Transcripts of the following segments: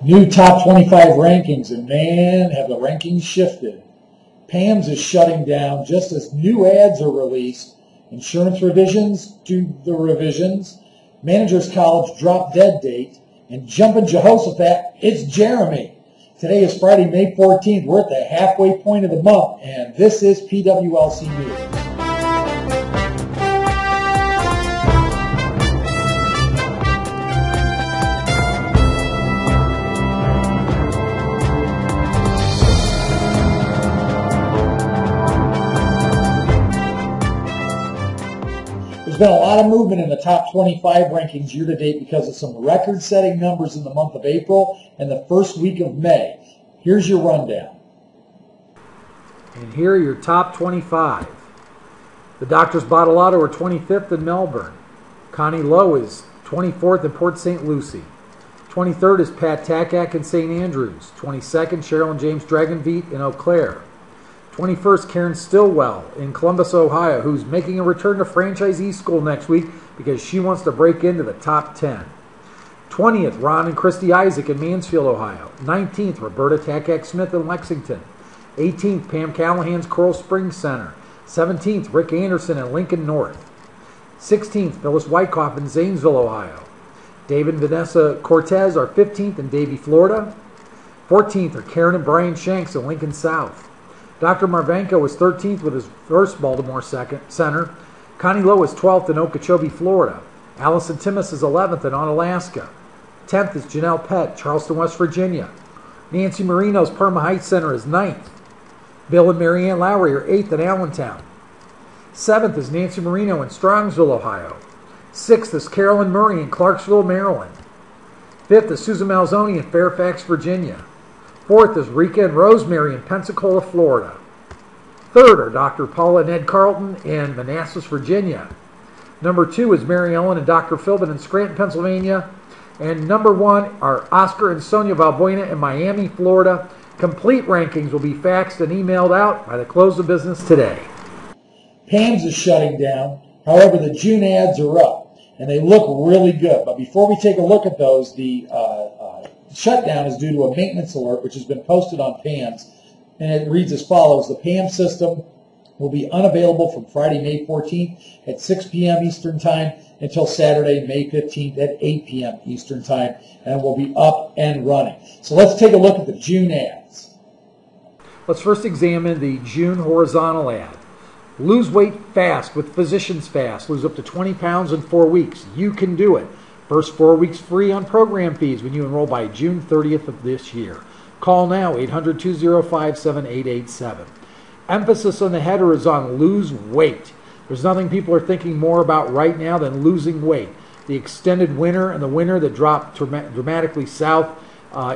New top 25 rankings, and man, have the rankings shifted. PAMS is shutting down just as new ads are released. Insurance revisions do the revisions. Managers College drop dead date. And jumping Jehoshaphat, it's Jeremy. Today is Friday, May 14th. We're at the halfway point of the month, and this is PWLC News. There's been a lot of movement in the top 25 rankings year-to-date because of some record-setting numbers in the month of April and the first week of May. Here's your rundown. And here are your top 25. The Doctors Bottolato are 25th in Melbourne. Connie Lowe is 24th in Port St. Lucie. 23rd is Pat Takak in St. Andrews. 22nd, Cheryl and James Dragonveet in Eau Claire. 21st, Karen Stillwell in Columbus, Ohio, who's making a return to franchisee school next week because she wants to break into the top 10. 20th, Ron and Christy Isaac in Mansfield, Ohio. 19th, Roberta Takak-Smith in Lexington. 18th, Pam Callahan's Coral Springs Center. 17th, Rick Anderson in Lincoln North. 16th, Phyllis Wyckoff in Zanesville, Ohio. David and Vanessa Cortez are 15th in Davie, Florida. 14th are Karen and Brian Shanks in Lincoln South. Dr. Marvanko is 13th with his first Baltimore center. Connie Lowe is 12th in Okeechobee, Florida. Allison Timmis is 11th in Onalaska. 10th is Janelle Pett, Charleston, West Virginia. Nancy Marino's Parma Heights Center is 9th. Bill and Marianne Lowry are 8th in Allentown. 7th is Nancy Marino in Strongsville, Ohio. 6th is Carolyn Murray in Clarksville, Maryland. 5th is Susan Malzoni in Fairfax, Virginia. 4th is Rika and Rosemary in Pensacola, Florida. 3rd are Dr. Paula and Ed Carlton in Manassas, Virginia. Number 2 is Mary Ellen and Dr. Philbin in Scranton, Pennsylvania. And number 1 are Oscar and Sonia Valbuena in Miami, Florida. Complete rankings will be faxed and emailed out by the close of business today. PAMS is shutting down. However, the June ads are up, and they look really good. But before we take a look at those, the shutdown is due to a maintenance alert which has been posted on PAMS, and it reads as follows. The PAMS system will be unavailable from Friday, May 14th at 6 p.m. Eastern Time until Saturday, May 15th at 8 p.m. Eastern Time, and will be up and running. So let's take a look at the June ads. Let's first examine the June horizontal ad. Lose weight fast with Physicians Fast. Lose up to 20 pounds in 4 weeks. You can do it. First 4 weeks free on program fees when you enroll by June 30th of this year. Call now, 800-205-7887. Emphasis on the header is on lose weight. There's nothing people are thinking more about right now than losing weight. The extended winter and the winter that dropped dramatically south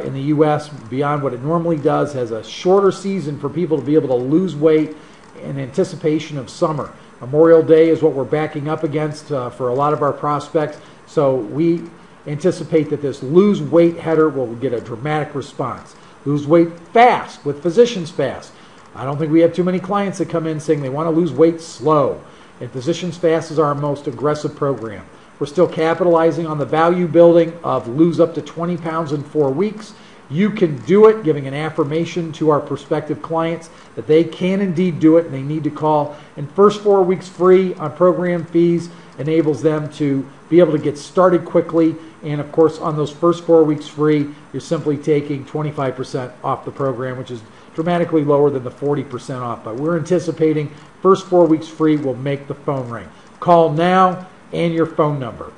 in the U.S. beyond what it normally does has a shorter season for people to be able to lose weight in anticipation of summer. Memorial Day is what we're backing up against for a lot of our prospects. So we anticipate that this lose weight header will get a dramatic response. Lose weight fast with Physicians Fast. I don't think we have too many clients that come in saying they want to lose weight slow. And Physicians Fast is our most aggressive program. We're still capitalizing on the value building of lose up to 20 pounds in 4 weeks. You can do it, giving an affirmation to our prospective clients that they can indeed do it and they need to call. And first 4 weeks free on program fees enables them to be able to get started quickly. And of course, on those first 4 weeks free, you're simply taking 25% off the program, which is dramatically lower than the 40% off. But we're anticipating first 4 weeks free will make the phone ring. Call now and your phone number.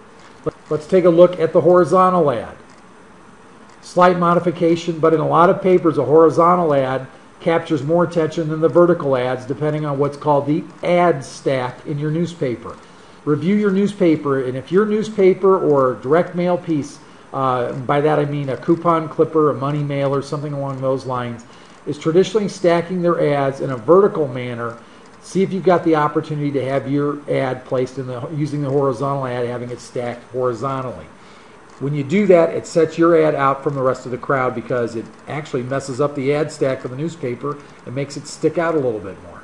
Let's take a look at the horizontal ad. Slight modification, but in a lot of papers, a horizontal ad captures more attention than the vertical ads, depending on what's called the ad stack in your newspaper. Review your newspaper, and if your newspaper or direct mail piece, by that I mean a coupon clipper, a money mailer, something along those lines, is traditionally stacking their ads in a vertical manner, see if you've got the opportunity to have your ad placed in using the horizontal ad, having it stacked horizontally. When you do that, it sets your ad out from the rest of the crowd because it actually messes up the ad stack for the newspaper and makes it stick out a little bit more.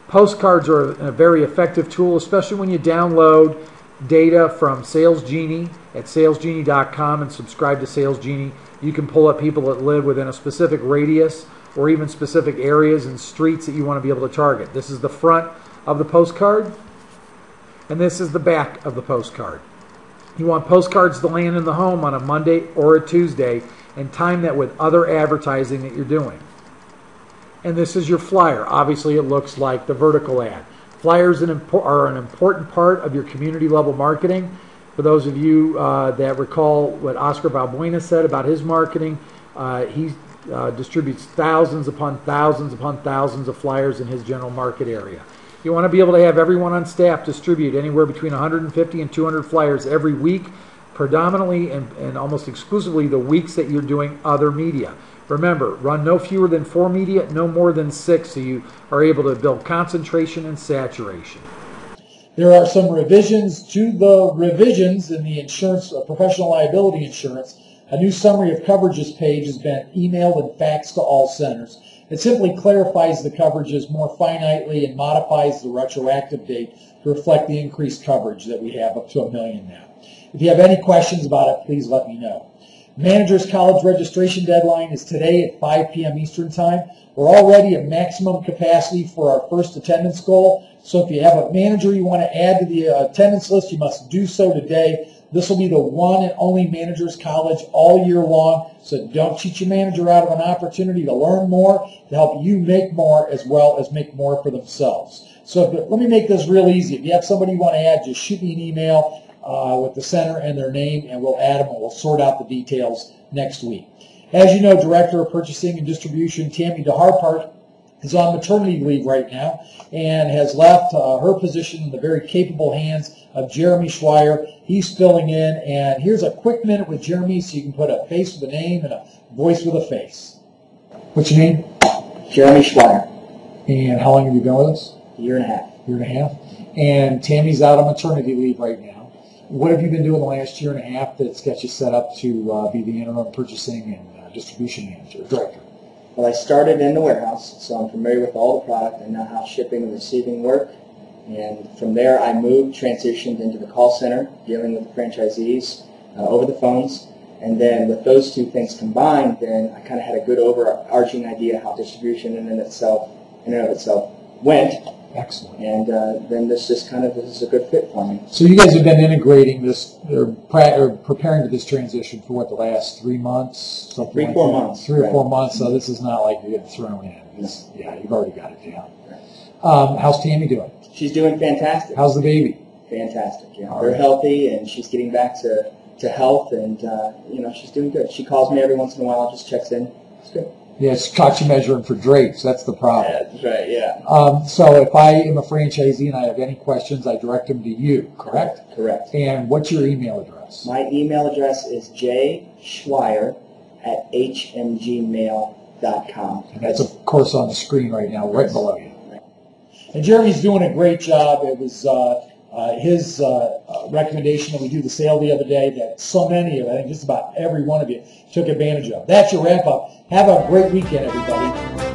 Postcards are a very effective tool, especially when you download data from Sales Genie at salesgenie.com and subscribe to Sales Genie. You can pull up people that live within a specific radius or even specific areas and streets that you want to be able to target. This is the front of the postcard, and this is the back of the postcard. You want postcards to land in the home on a Monday or a Tuesday and time that with other advertising that you're doing. And this is your flyer. Obviously, it looks like the vertical ad. Flyers are an important part of your community level marketing. For those of you that recall what Oscar Balbuena said about his marketing, he distributes thousands upon thousands upon thousands of flyers in his general market area. You want to be able to have everyone on staff distribute anywhere between 150 and 200 flyers every week, predominantly and almost exclusively the weeks that you're doing other media. Remember, run no fewer than 4 media, no more than 6, so you are able to build concentration and saturation. There are some revisions to the revisions in the insurance, professional liability insurance. A new summary of coverages page has been emailed and faxed to all centers. It simply clarifies the coverages more finitely and modifies the retroactive date to reflect the increased coverage that we have up to $1 million now. If you have any questions about it, please let me know. Managers College registration deadline is today at 5 p.m. Eastern Time. We're already at maximum capacity for our first attendance goal. So if you have a manager you want to add to the attendance list, you must do so today. This will be the one and only Managers College all year long. So don't cheat your manager out of an opportunity to learn more, to help you make more as well as make more for themselves. So let me make this real easy. If you have somebody you want to add, just shoot me an email with the center and their name, and we'll add them, and we'll sort out the details next week. As you know, Director of Purchasing and Distribution Tammy DeHarpart is on maternity leave right now and has left her position in the very capable hands of Jeremy Schweier. He's filling in, and here's a quick minute with Jeremy so you can put a face with a name and a voice with a face. What's your name? Jeremy Schweier. And how long have you been with us? A year and a half. Year and a half. And Tammy's out on maternity leave right now. What have you been doing the last year and a half that's got you set up to be the interim purchasing and distribution manager, director? Well, I started in the warehouse, so I'm familiar with all the product. I know how shipping and receiving work. And from there, I transitioned into the call center, dealing with the franchisees over the phones. And then with those two things combined, then I kind of had a good overarching idea how distribution in and of itself went. Excellent. And then this is a good fit for me. So you guys have been integrating this, or preparing for this transition for what, the last 3 months? 3 or 4 months. 3 or right. 4 months, so this is not like you're getting thrown in. Yeah, you've already got it down. How's Tammy doing? She's doing fantastic. How's the baby? Fantastic, yeah. All They're right. healthy, and she's getting back to health, and she's doing good. She calls me every once in a while, just checks in. It's good. Yeah, it's caught you measuring for drapes. That's the problem. Yeah, that's right, yeah. So if I am a franchisee and I have any questions, I direct them to you, correct? Correct. And what's your email address? My email address is jschweier@hmgmail.com. And that's, of course, on the screen right now, right below you. And Jeremy's doing a great job. It was his recommendation that we do the sale the other day that so many of, I think just about every one of you, took advantage of. That's your wrap-up. Have a great weekend, everybody.